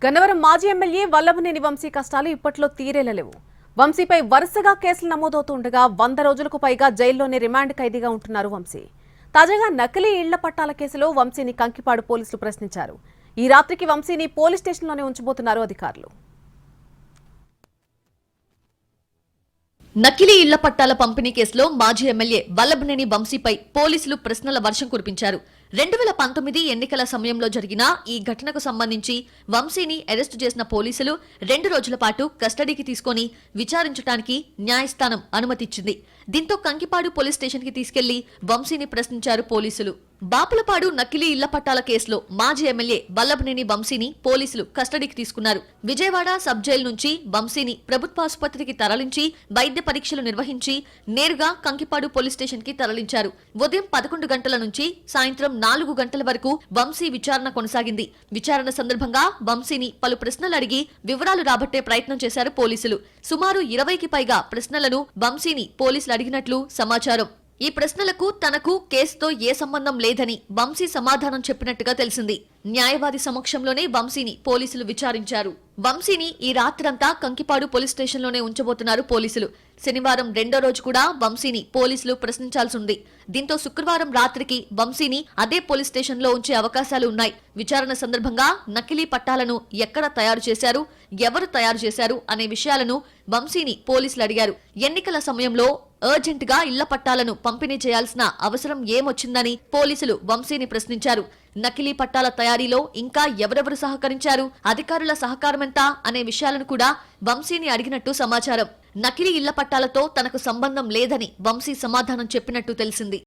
గన్నవరం మాజీ ఎమ్మెల్యే వల్లభనేని వంశీ కష్టాలు ఇప్పట్లో తీరేలలేవు. వంశీపై వరుసగా కేసులు నమోదవుతుండగా 100 రోజులకు పైగా జైల్లోనే రిమాండ్ ఖైదీగా ఉంటున్నారు వంశీ. తాజాగా నకిలీ ఇళ్ల పట్టాల కేసులో వంశీని కంకిపాడు పోలీసులు ప్రశ్నించారు. ఈ రాత్రికి వంశీని పోలీస్ స్టేషన్లోనే ఉంచబోతున్నారు అధికారులు. నకిలీ ఇళ్ల పట్టాల పంపిణీ కేసులో మాజీ ఎమ్మెల్యే వల్లభనేని వంశీపై పోలీసులు ప్రశ్నల వర్షం కురిపించారు. 2019 ఎన్నికల సమయంలో జరిగిన ఈ ఘటనకు సంబంధించి వంశీని అరెస్టు చేసిన పోలీసులు 2 రోజుల పాటు కస్టడీకి తీసుకుని విచారించడానికి న్యాయస్థానం అనుమతిచ్చింది. దీంతో కంకిపాడు పోలీస్ స్టేషన్ కి తీసుకెళ్లి వంశీని ప్రశ్నించారు పోలీసులు. బాపులపాడు నకిలీ ఇళ్ల పట్టాల కేసులో మాజీ ఎమ్మెల్యే వల్లభనేని వంశీని పోలీసులు కస్టడీకి తీసుకున్నారు. విజయవాడ సబ్ జైలు నుంచి వంశీని ప్రభుత్వాసుపత్రికి తరలించి వైద్య పరీక్షలు నిర్వహించి నేరుగా కంకిపాడు పోలీస్ స్టేషన్ కి తరలించారు. ఉదయం 11 గంటల నుంచి సాయంత్రం 4 గంటల వరకు వంశీ విచారణ కొనసాగింది. విచారణ సందర్భంగా వంశీని పలు ప్రశ్నలు అడిగి వివరాలు రాబట్టే ప్రయత్నం చేశారు పోలీసులు. సుమారు 20కి పైగా ప్రశ్నలను వంశీని పోలీసులు అడిగినట్లు సమాచారం. ఈ ప్రశ్నలకు తనకు కేసుతో ఏ సంబంధం లేదని వంశీ సమాధానం చెప్పినట్టుగా తెలిసింది. న్యాయవాది సమక్షంలోనే వంశీని పోలీసులు విచారించారు. వంశీని ఈ రాత్రంతా కంకిపాడు పోలీస్ స్టేషన్లోనే ఉంచబోతున్నారు పోలీసులు. శనివారం 2వ రోజు కూడా వంశీని పోలీసులు ప్రశ్నించాల్సి ఉంది. దీంతో శుక్రవారం రాత్రికి వంశీని అదే పోలీస్ స్టేషన్లో ఉంచే అవకాశాలు ఉన్నాయి. విచారణ సందర్భంగా నకిలీ పట్టాలను ఎక్కడ తయారు చేశారు, ఎవరు తయారు చేశారు అనే విషయాలను వంశీని పోలీసులు అడిగారు. ఎన్నికల సమయంలో అర్జెంట్ గా ఇళ్ల పట్టాలను పంపిణీ చేయాల్సిన అవసరం ఏమొచ్చిందని పోలీసులు వంశీని ప్రశ్నించారు. నకిలీ పట్టాల తయారీలో ఇంకా ఎవరెవరు సహకరించారు, అధికారుల సహకారమెంత అనే విషయాలను కూడా వంశీని అడిగినట్టు సమాచారం. నకిలీ ఇళ్ల పట్టాలతో తనకు సంబంధం లేదని వంశీ సమాధానం చెప్పినట్టు తెలిసింది.